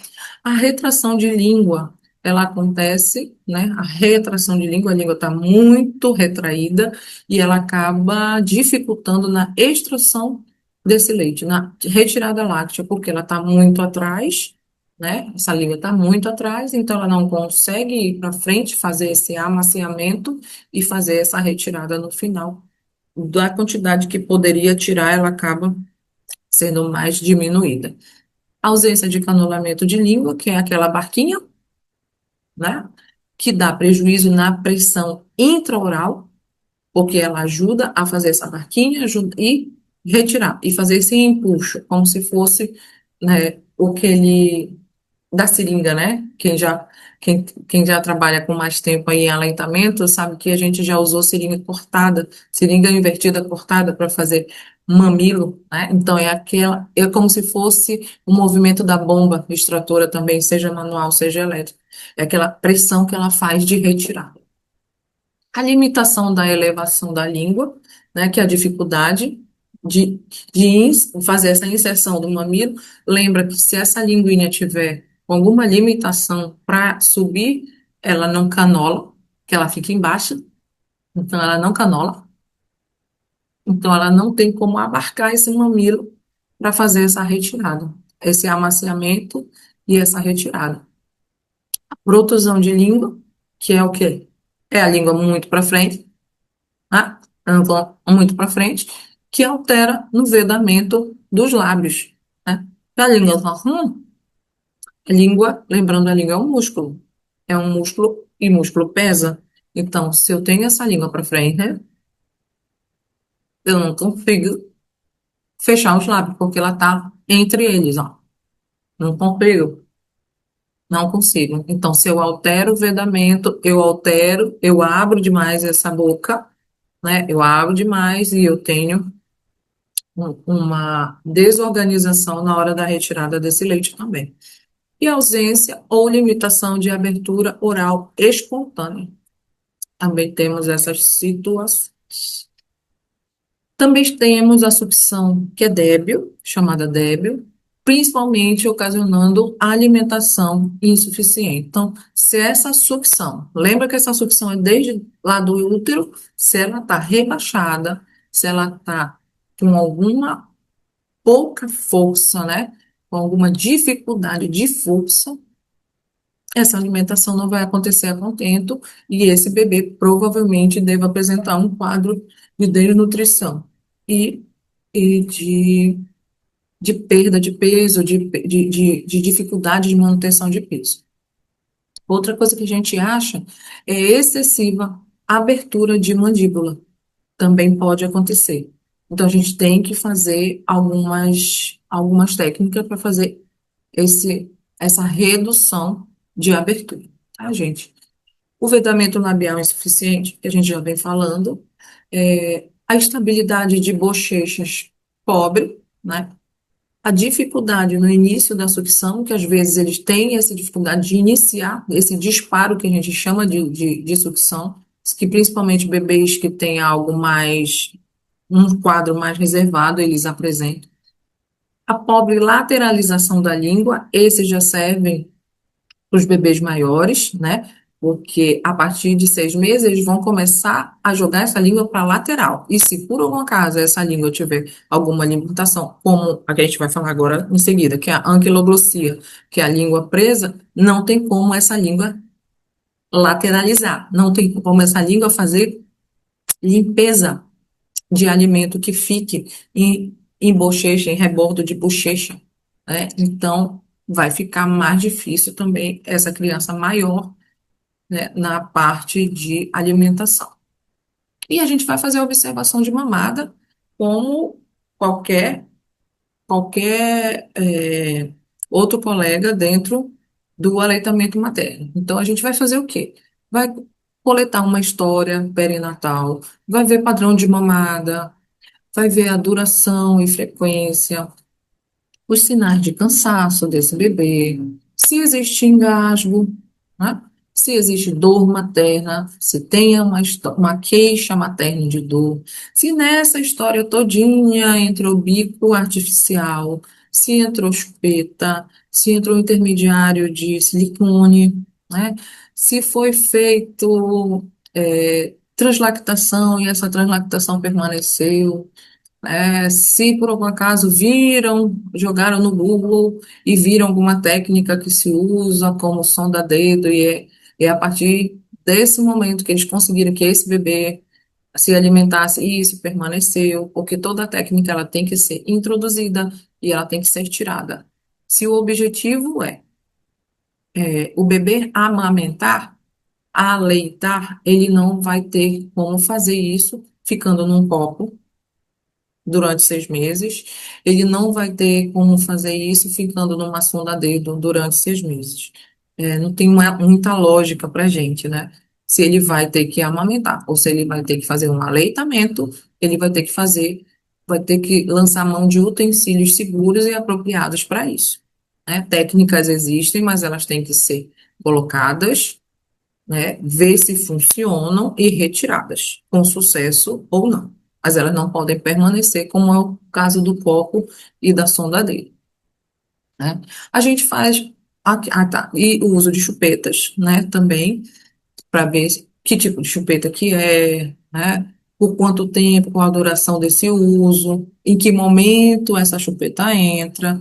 A retração de língua, ela acontece, né? A retração de língua, a língua está muito retraída e ela acaba dificultando na extração desse leite, na retirada láctea, porque ela está muito atrás, né? Essa língua está muito atrás, então ela não consegue ir para frente, fazer esse amaciamento e fazer essa retirada no final. Da quantidade que poderia tirar, ela acaba sendo mais diminuída. Ausência de canulamento de língua, que é aquela barquinha, né? Que dá prejuízo na pressão intraoral, porque ela ajuda a fazer essa barquinha e retirar, e fazer esse empuxo, como se fosse, né, o que ele da seringa, né? Quem já trabalha com mais tempo aí em aleitamento sabe que a gente já usou seringa cortada, seringa invertida cortada para fazer mamilo, né? Então é como se fosse o movimento da bomba extratora também, seja manual, seja elétrica. É aquela pressão que ela faz de retirar. A limitação da elevação da língua, né, que é a dificuldade de, fazer essa inserção do mamilo. Lembra que se essa linguinha tiver alguma limitação para subir, ela não canola, que ela fica embaixo, então ela não canola, então ela não tem como abarcar esse mamilo para fazer essa retirada, esse amaciamento e essa retirada. Protusão de língua, que é o quê? É a língua muito para frente, né? Ampla muito para frente, que altera no vedamento dos lábios, né? A língua, a língua, lembrando, a língua é um músculo e músculo pesa. Então, se eu tenho essa língua para frente, né, eu não consigo fechar os lábios, porque ela está entre eles, ó. Não consigo, não consigo. Então, se eu altero o vedamento, eu abro demais essa boca, né? Eu abro demais e eu tenho uma desorganização na hora da retirada desse leite também. E ausência ou limitação de abertura oral espontânea. Também temos essas situações. Também temos a sucção que é débil, chamada débil, principalmente ocasionando alimentação insuficiente. Então, se essa sucção, lembra que essa sucção é desde lá do útero, se ela está rebaixada, se ela está com alguma pouca força, né? Com alguma dificuldade de força, essa alimentação não vai acontecer a contento e esse bebê provavelmente deve apresentar um quadro de desnutrição e, e de perda de peso, de dificuldade de manutenção de peso. Outra coisa que a gente acha é excessiva abertura de mandíbula. Também pode acontecer. Então, a gente tem que fazer algumas técnicas para fazer essa redução de abertura, tá, gente? O vedamento labial insuficiente, que a gente já vem falando, a estabilidade de bochechas pobre, né? A dificuldade no início da sucção, que às vezes eles têm essa dificuldade de iniciar esse disparo que a gente chama de sucção, que principalmente bebês que têm algo mais, um quadro mais reservado, eles apresentam. A pobre lateralização da língua, esses já servem para os bebês maiores, né? Porque a partir de 6 meses eles vão começar a jogar essa língua para a lateral. E se por algum acaso essa língua tiver alguma limitação, como a que a gente vai falar agora em seguida, que é a anquiloglossia, que é a língua presa, não tem como essa língua lateralizar, não tem como essa língua fazer limpeza de alimento que fique em bochecha, em rebordo de bochecha, né? Então, vai ficar mais difícil também essa criança maior, né, na parte de alimentação. E a gente vai fazer a observação de mamada como qualquer, qualquer outro colega dentro do aleitamento materno. Então, a gente vai fazer o quê? Vai coletar uma história perinatal, vai ver padrão de mamada, vai ver a duração e frequência, os sinais de cansaço desse bebê, se existe engasgo, né? Se existe dor materna, se tem uma queixa materna de dor, se nessa história todinha entrou bico artificial, se entrou chupeta, se entrou intermediário de silicone, né? Se foi feito translactação e essa translactação permaneceu, se por algum acaso jogaram no Google e viram alguma técnica que se usa como sonda dedo, e é a partir desse momento que eles conseguiram que esse bebê se alimentasse e isso permaneceu, porque toda a técnica ela tem que ser introduzida e ela tem que ser tirada. Se o objetivo é o bebê amamentar, aleitar, ele não vai ter como fazer isso ficando num copo durante 6 meses, ele não vai ter como fazer isso ficando numa sonda dedo durante 6 meses. Não tem muita lógica para a gente, né? Se ele vai ter que amamentar, ou se ele vai ter que fazer um aleitamento, ele vai ter que lançar mão de utensílios seguros e apropriados para isso, né? Técnicas existem, mas elas têm que ser colocadas, né, ver se funcionam e retiradas, com sucesso ou não. Mas elas não podem permanecer, como é o caso do copo e da sonda dele, né? A gente faz, tá, e o uso de chupetas, né, também, para ver que tipo de chupeta que é, né, por quanto tempo, qual a duração desse uso, em que momento essa chupeta entra,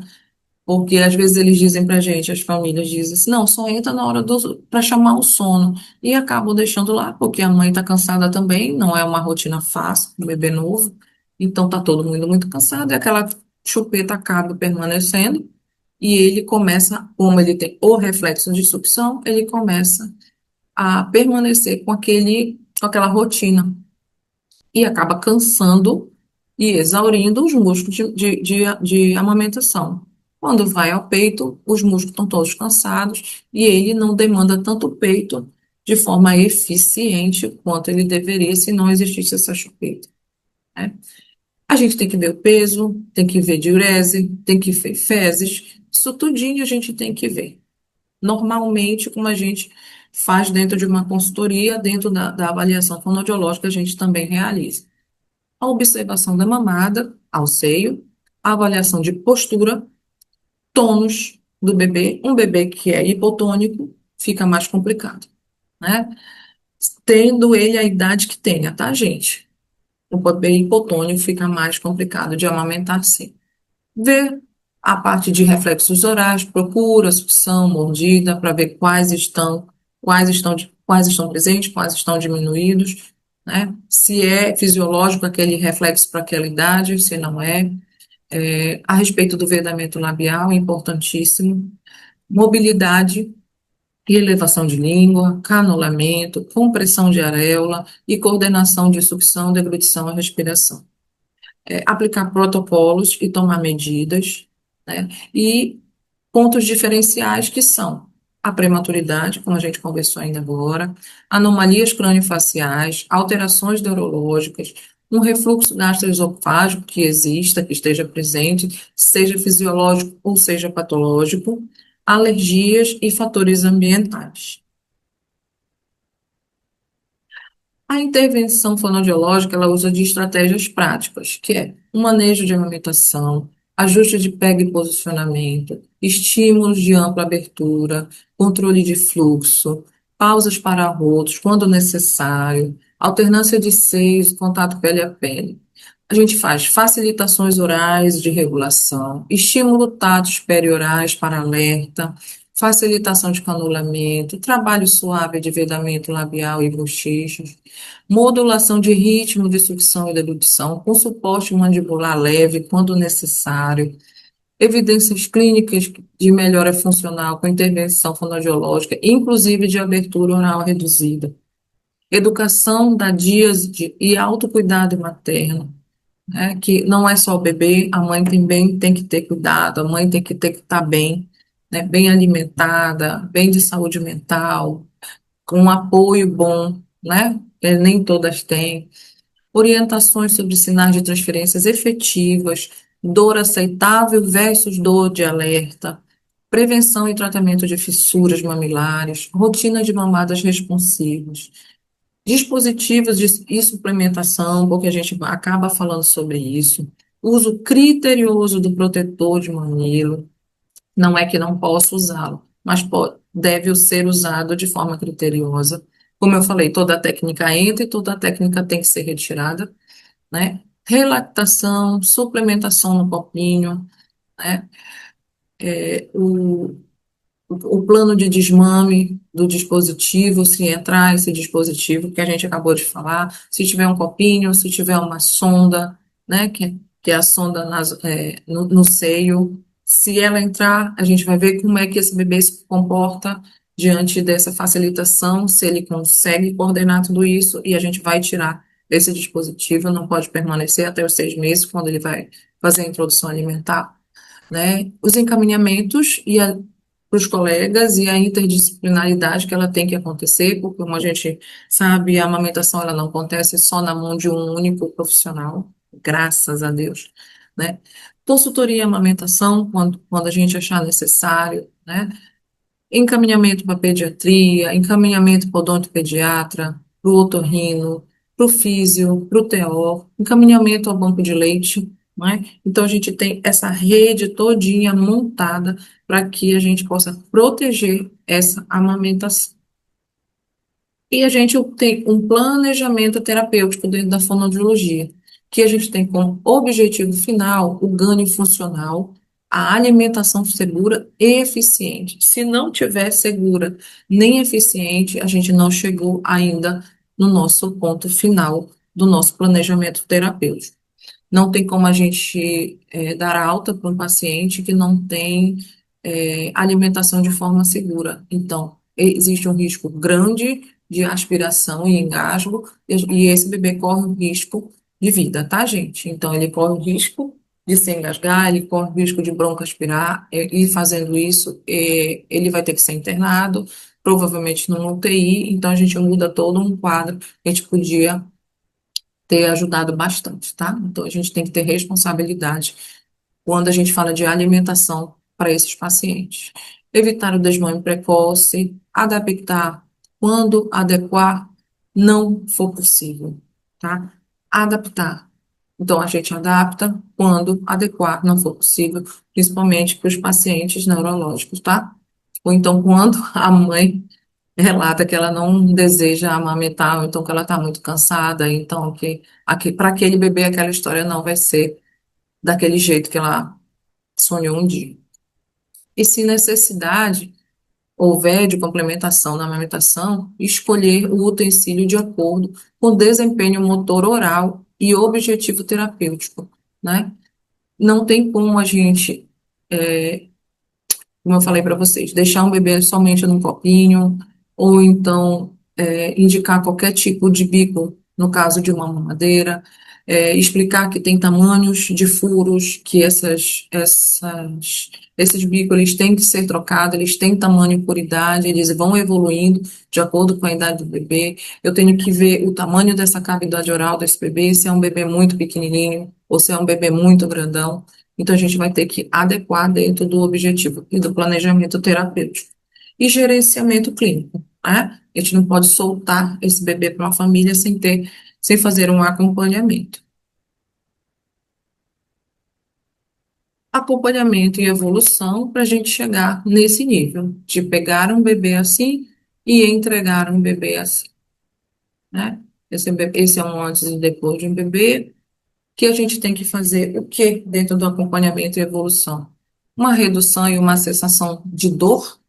porque às vezes eles dizem pra gente, as famílias dizem assim, não, só entra na hora para chamar o sono. E acabam deixando lá, porque a mãe está cansada também, não é uma rotina fácil, um bebê novo. Então tá todo mundo muito cansado, e aquela chupeta acaba permanecendo, e ele começa, como ele tem o reflexo de sucção, ele começa a permanecer com aquela rotina e acaba cansando e exaurindo os músculos de amamentação. Quando vai ao peito, os músculos estão todos cansados e ele não demanda tanto peito de forma eficiente quanto ele deveria se não existisse essa chupeta, né? A gente tem que ver o peso, tem que ver diurese, tem que ver fezes, isso tudinho a gente tem que ver. Normalmente, como a gente faz dentro de uma consultoria, dentro da avaliação fonoaudiológica, a gente também realiza a observação da mamada ao seio, a avaliação de postura, tônus do bebê. Um bebê que é hipotônico fica mais complicado, né? Tendo ele a idade que tenha, tá, gente? O bebê hipotônico fica mais complicado de amamentar, sim. Ver a parte de reflexos orais, procura, sucção, mordida, para ver quais estão presentes, quais estão diminuídos, né? Se é fisiológico aquele reflexo para aquela idade, se não é. A respeito do vedamento labial, é importantíssimo. Mobilidade, e elevação de língua, canulamento, compressão de areola e coordenação de sucção, deglutição e respiração. Aplicar protocolos e tomar medidas, né? E pontos diferenciais que são a prematuridade, como a gente conversou ainda agora, anomalias craniofaciais, alterações neurológicas, um refluxo gastroesofágico que exista, que esteja presente, seja fisiológico ou seja patológico, alergias e fatores ambientais. A intervenção fonoaudiológica, ela usa de estratégias práticas, que é o manejo de amamentação, ajuste de pega e posicionamento, estímulos de ampla abertura, controle de fluxo, pausas para arrotos quando necessário, alternância de seios, contato pele a pele. A gente faz facilitações orais de regulação, estímulo táteis periorais para alerta, facilitação de canulamento, trabalho suave de vedamento labial e bochechas, modulação de ritmo de sucção e deglutição, com suporte mandibular leve quando necessário, evidências clínicas de melhora funcional com intervenção fonoaudiológica, inclusive de abertura oral reduzida, educação da díase e autocuidado materno, né, que não é só o bebê, a mãe também tem que ter cuidado, a mãe tem que ter que estar bem, né, bem alimentada, bem de saúde mental, com um apoio bom, né? Nem todas têm. Orientações sobre sinais de transferências efetivas, dor aceitável versus dor de alerta, prevenção e tratamento de fissuras mamilares, rotina de mamadas responsivas, dispositivos e suplementação, porque a gente acaba falando sobre isso, uso criterioso do protetor de mamilo, não é que não possa usá-lo, mas deve ser usado de forma criteriosa. Como eu falei, toda técnica entra e toda técnica tem que ser retirada, né? Relactação, suplementação no copinho, né? O o plano de desmame do dispositivo, se entrar esse dispositivo que a gente acabou de falar, se tiver um copinho, se tiver uma sonda, né, que é a sonda no seio, se ela entrar, a gente vai ver como é que esse bebê se comporta diante dessa facilitação, se ele consegue coordenar tudo isso, e a gente vai tirar esse dispositivo, não pode permanecer até os 6 meses, quando ele vai fazer a introdução alimentar, né? Os encaminhamentos para os colegas e a interdisciplinaridade que ela tem que acontecer, porque como a gente sabe, a amamentação ela não acontece só na mão de um único profissional, graças a Deus, né? Consultoria em amamentação, quando a gente achar necessário, né? Encaminhamento para pediatria, encaminhamento para odontopediatra, para o otorrino, para o físio, para o TO, encaminhamento ao banco de leite, né? Então a gente tem essa rede todinha montada para que a gente possa proteger essa amamentação. E a gente tem um planejamento terapêutico dentro da fonoaudiologia, que a gente tem como objetivo final o ganho funcional, a alimentação segura e eficiente. Se não tiver segura nem eficiente, a gente não chegou ainda no nosso ponto final do nosso planejamento terapêutico. Não tem como a gente dar alta para um paciente que não tem alimentação de forma segura. Então, existe um risco grande de aspiração e engasgo, e esse bebê corre um risco de vida, tá, gente? Então, ele corre o risco de se engasgar, ele corre o risco de broncoaspirar, e fazendo isso, ele vai ter que ser internado, provavelmente num UTI, então a gente muda todo um quadro que a gente podia ter ajudado bastante, tá? Então, a gente tem que ter responsabilidade quando a gente fala de alimentação para esses pacientes. Evitar o desmame precoce, adaptar quando adequar não for possível, tá? Adaptar. Então, a gente adapta quando adequar não for possível, principalmente para os pacientes neurológicos, tá? Ou então, quando a mãe relata que ela não deseja amamentar, ou então que ela está muito cansada, então que para aquele bebê aquela história não vai ser daquele jeito que ela sonhou um dia. E se necessidade houver de complementação na amamentação, escolher o utensílio de acordo com o desempenho motor oral e objetivo terapêutico, né? Não tem como a gente como eu falei para vocês, deixar um bebê somente num copinho, ou então indicar qualquer tipo de bico, no caso de uma mamadeira, explicar que tem tamanhos de furos, que esses bicos eles têm que ser trocados, eles têm tamanho por idade, eles vão evoluindo de acordo com a idade do bebê. Eu tenho que ver o tamanho dessa cavidade oral desse bebê, se é um bebê muito pequenininho ou se é um bebê muito grandão. Então, a gente vai ter que adequar dentro do objetivo e do planejamento terapêutico. E gerenciamento clínico, né? A gente não pode soltar esse bebê para uma família sem fazer um acompanhamento. Acompanhamento e evolução para a gente chegar nesse nível de pegar um bebê assim e entregar um bebê assim, né? Esse é um antes e depois de um bebê, que a gente tem que fazer o que dentro do acompanhamento e evolução? Uma redução e uma cessação de dor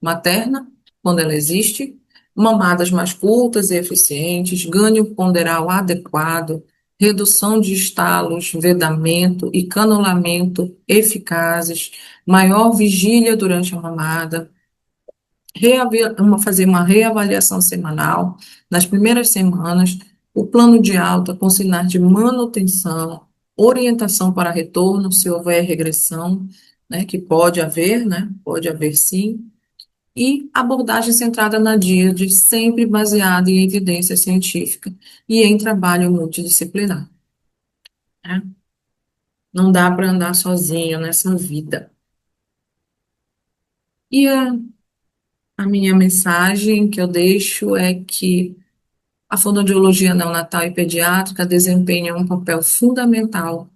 materna, quando ela existe, mamadas mais curtas e eficientes, ganho ponderal adequado, redução de estalos, vedamento e canulamento eficazes, maior vigília durante a mamada, fazer uma reavaliação semanal nas primeiras semanas, o plano de alta com sinais de manutenção, orientação para retorno, se houver regressão, né, que pode haver, né, pode haver sim, e abordagem centrada na DIAD, sempre baseada em evidência científica e em trabalho multidisciplinar, né? Não dá para andar sozinho nessa vida. E a minha mensagem que eu deixo é que a fonoaudiologia neonatal e pediátrica desempenha um papel fundamental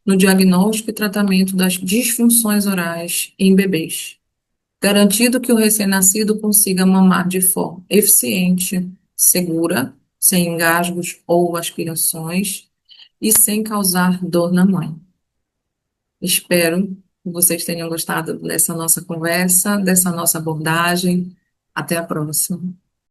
no diagnóstico e tratamento das disfunções orais em bebês, garantindo que o recém-nascido consiga mamar de forma eficiente, segura, sem engasgos ou aspirações e sem causar dor na mãe. Espero que vocês tenham gostado dessa nossa conversa, dessa nossa abordagem. Até a próxima.